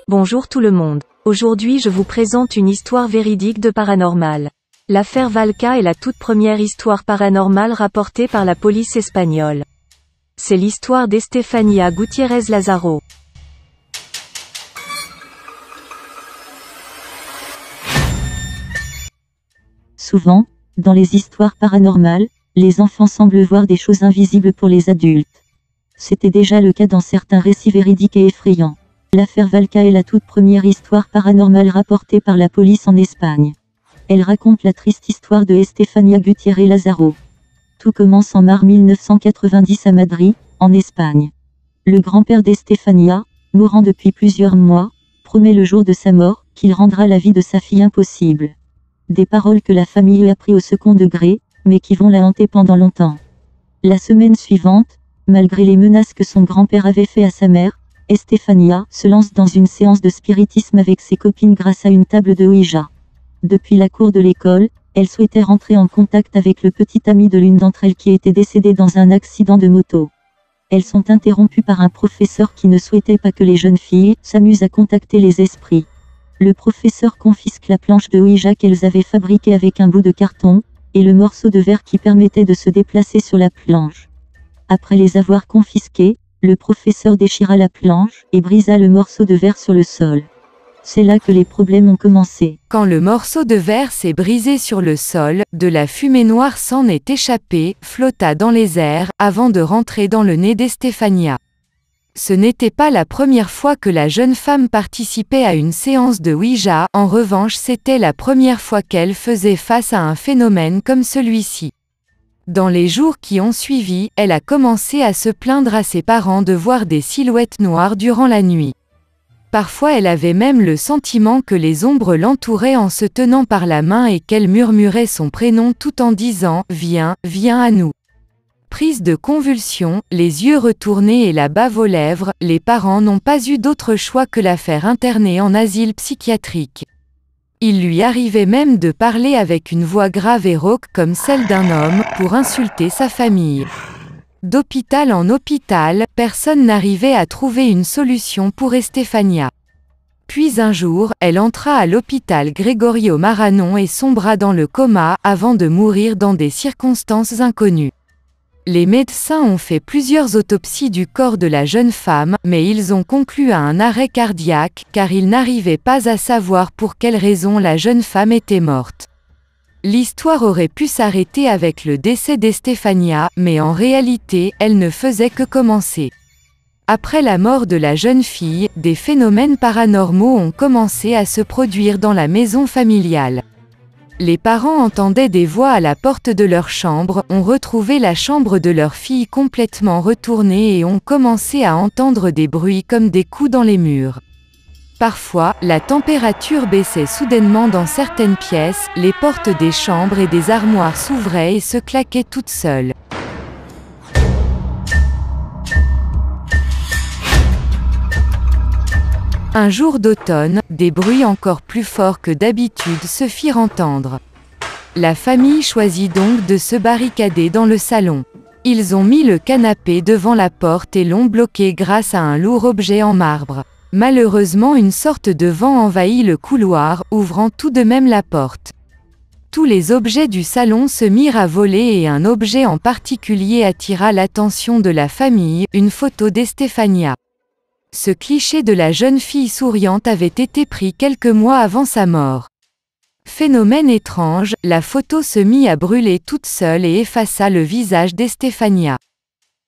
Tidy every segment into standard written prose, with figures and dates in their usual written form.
Bonjour tout le monde. Aujourd'hui je vous présente une histoire véridique de paranormal. L'affaire Valka est la toute première histoire paranormale rapportée par la police espagnole. C'est l'histoire d'Estefania Gutiérrez Lazaro. Souvent, dans les histoires paranormales, les enfants semblent voir des choses invisibles pour les adultes. C'était déjà le cas dans certains récits véridiques et effrayants. L'affaire Valka est la toute première histoire paranormale rapportée par la police en Espagne. Elle raconte la triste histoire de Estefania Gutiérrez Lazaro. Tout commence en mars 1990 à Madrid, en Espagne. Le grand-père d'Estefania, mourant depuis plusieurs mois, promet le jour de sa mort qu'il rendra la vie de sa fille impossible. Des paroles que la famille a pris au second degré, mais qui vont la hanter pendant longtemps. La semaine suivante, malgré les menaces que son grand-père avait fait à sa mère, Estefania se lance dans une séance de spiritisme avec ses copines grâce à une table de Ouija. Depuis la cour de l'école, elle souhaitait rentrer en contact avec le petit ami de l'une d'entre elles qui était décédée dans un accident de moto. Elles sont interrompues par un professeur qui ne souhaitait pas que les jeunes filles s'amusent à contacter les esprits. Le professeur confisque la planche de Ouija qu'elles avaient fabriquée avec un bout de carton, et le morceau de verre qui permettait de se déplacer sur la planche. Après les avoir confisqués, le professeur déchira la planche et brisa le morceau de verre sur le sol. C'est là que les problèmes ont commencé. Quand le morceau de verre s'est brisé sur le sol, de la fumée noire s'en est échappée, flotta dans les airs, avant de rentrer dans le nez d'Estefania. Ce n'était pas la première fois que la jeune femme participait à une séance de Ouija, en revanche c'était la première fois qu'elle faisait face à un phénomène comme celui-ci. Dans les jours qui ont suivi, elle a commencé à se plaindre à ses parents de voir des silhouettes noires durant la nuit. Parfois elle avait même le sentiment que les ombres l'entouraient en se tenant par la main et qu'elle murmurait son prénom tout en disant « Viens, viens à nous ». Prise de convulsions, les yeux retournés et la bave aux lèvres, les parents n'ont pas eu d'autre choix que la faire interner en asile psychiatrique. Il lui arrivait même de parler avec une voix grave et rauque comme celle d'un homme, pour insulter sa famille. D'hôpital en hôpital, personne n'arrivait à trouver une solution pour Estefania. Puis un jour, elle entra à l'hôpital Gregorio Marañón et sombra dans le coma, avant de mourir dans des circonstances inconnues. Les médecins ont fait plusieurs autopsies du corps de la jeune femme, mais ils ont conclu à un arrêt cardiaque, car ils n'arrivaient pas à savoir pour quelle raison la jeune femme était morte. L'histoire aurait pu s'arrêter avec le décès d'Estefania, mais en réalité, elle ne faisait que commencer. Après la mort de la jeune fille, des phénomènes paranormaux ont commencé à se produire dans la maison familiale. Les parents entendaient des voix à la porte de leur chambre, ont retrouvé la chambre de leur fille complètement retournée et ont commencé à entendre des bruits comme des coups dans les murs. Parfois, la température baissait soudainement dans certaines pièces, les portes des chambres et des armoires s'ouvraient et se claquaient toutes seules. Un jour d'automne, des bruits encore plus forts que d'habitude se firent entendre. La famille choisit donc de se barricader dans le salon. Ils ont mis le canapé devant la porte et l'ont bloqué grâce à un lourd objet en marbre. Malheureusement, une sorte de vent envahit le couloir, ouvrant tout de même la porte. Tous les objets du salon se mirent à voler et un objet en particulier attira l'attention de la famille, une photo d'Estefania. Ce cliché de la jeune fille souriante avait été pris quelques mois avant sa mort. Phénomène étrange, la photo se mit à brûler toute seule et effaça le visage d'Estefania.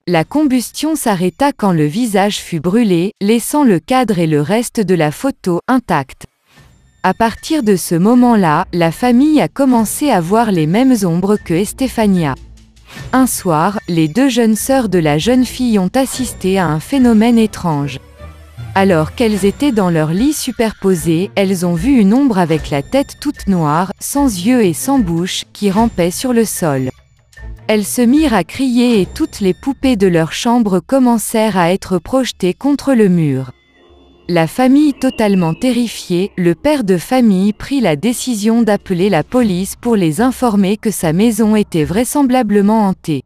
La combustion s'arrêta quand le visage fut brûlé, laissant le cadre et le reste de la photo intacts. À partir de ce moment-là, la famille a commencé à voir les mêmes ombres que Estefania. Un soir, les deux jeunes sœurs de la jeune fille ont assisté à un phénomène étrange. Alors qu'elles étaient dans leur lit superposé, elles ont vu une ombre avec la tête toute noire, sans yeux et sans bouche, qui rampait sur le sol. Elles se mirent à crier et toutes les poupées de leur chambre commencèrent à être projetées contre le mur. La famille totalement terrifiée, le père de famille prit la décision d'appeler la police pour les informer que sa maison était vraisemblablement hantée.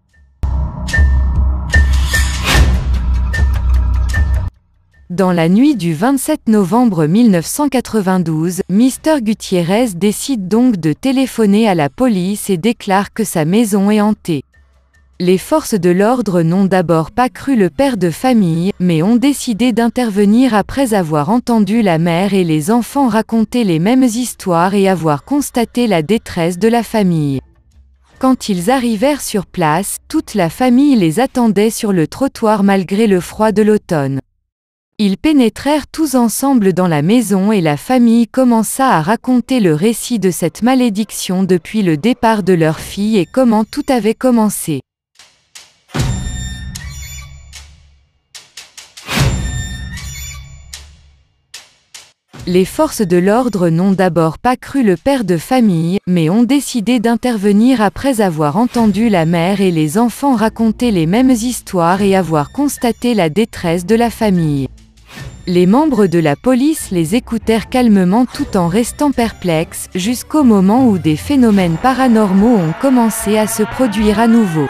Dans la nuit du 27 novembre 1992, Mr. Gutiérrez décide donc de téléphoner à la police et déclare que sa maison est hantée. Les forces de l'ordre n'ont d'abord pas cru le père de famille, mais ont décidé d'intervenir après avoir entendu la mère et les enfants raconter les mêmes histoires et avoir constaté la détresse de la famille. Quand ils arrivèrent sur place, toute la famille les attendait sur le trottoir malgré le froid de l'automne. Ils pénétrèrent tous ensemble dans la maison et la famille commença à raconter le récit de cette malédiction depuis le départ de leur fille et comment tout avait commencé. Les forces de l'ordre n'ont d'abord pas cru le père de famille, mais ont décidé d'intervenir après avoir entendu la mère et les enfants raconter les mêmes histoires et avoir constaté la détresse de la famille. Les membres de la police les écoutèrent calmement tout en restant perplexes, jusqu'au moment où des phénomènes paranormaux ont commencé à se produire à nouveau.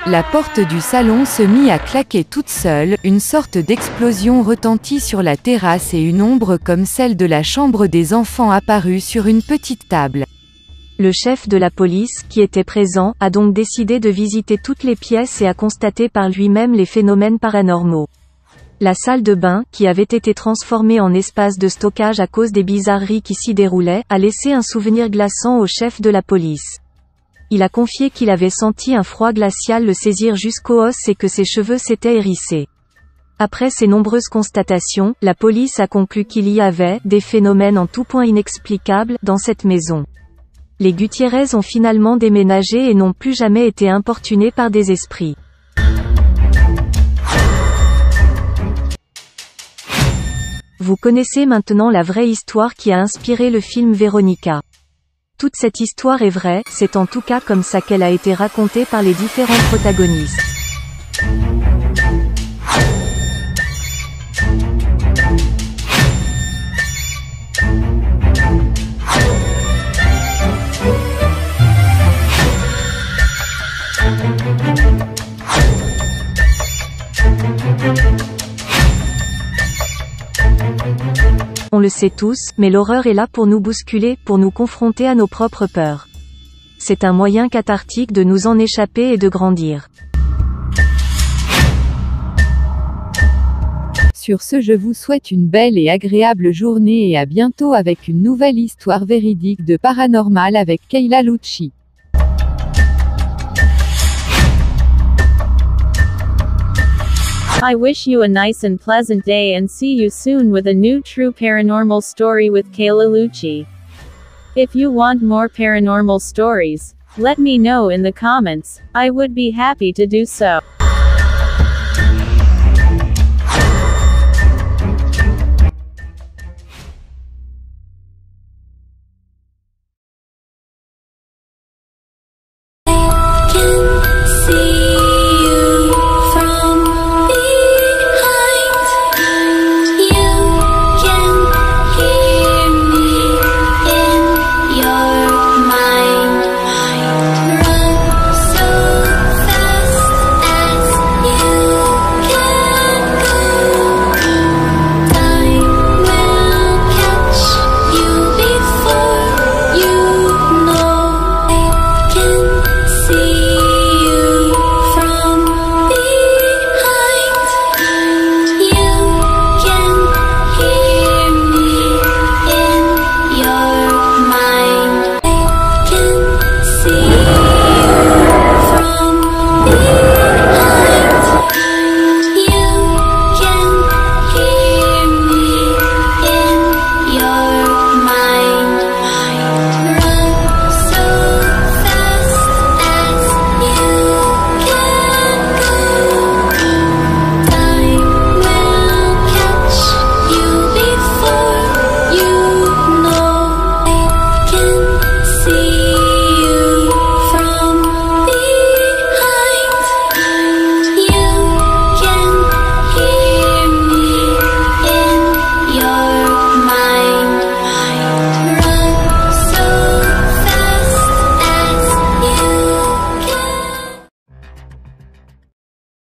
La porte du salon se mit à claquer toute seule, une sorte d'explosion retentit sur la terrasse et une ombre comme celle de la chambre des enfants apparut sur une petite table. Le chef de la police, qui était présent, a donc décidé de visiter toutes les pièces et a constaté par lui-même les phénomènes paranormaux. La salle de bain, qui avait été transformée en espace de stockage à cause des bizarreries qui s'y déroulaient, a laissé un souvenir glaçant au chef de la police. Il a confié qu'il avait senti un froid glacial le saisir jusqu'aux os et que ses cheveux s'étaient hérissés. Après ces nombreuses constatations, la police a conclu qu'il y avait des phénomènes en tout point inexplicables dans cette maison. Les Gutiérrez ont finalement déménagé et n'ont plus jamais été importunés par des esprits. Vous connaissez maintenant la vraie histoire qui a inspiré le film Véronica. Toute cette histoire est vraie, c'est en tout cas comme ça qu'elle a été racontée par les différents protagonistes. On le sait tous, mais l'horreur est là pour nous bousculer, pour nous confronter à nos propres peurs. C'est un moyen cathartique de nous en échapper et de grandir. Sur ce, je vous souhaite une belle et agréable journée et à bientôt avec une nouvelle histoire véridique de paranormal avec Kayla Lucci. I wish you a nice and pleasant day and see you soon with a new true paranormal story with Kayla Lucci. If you want more paranormal stories, let me know in the comments. I would be happy to do so.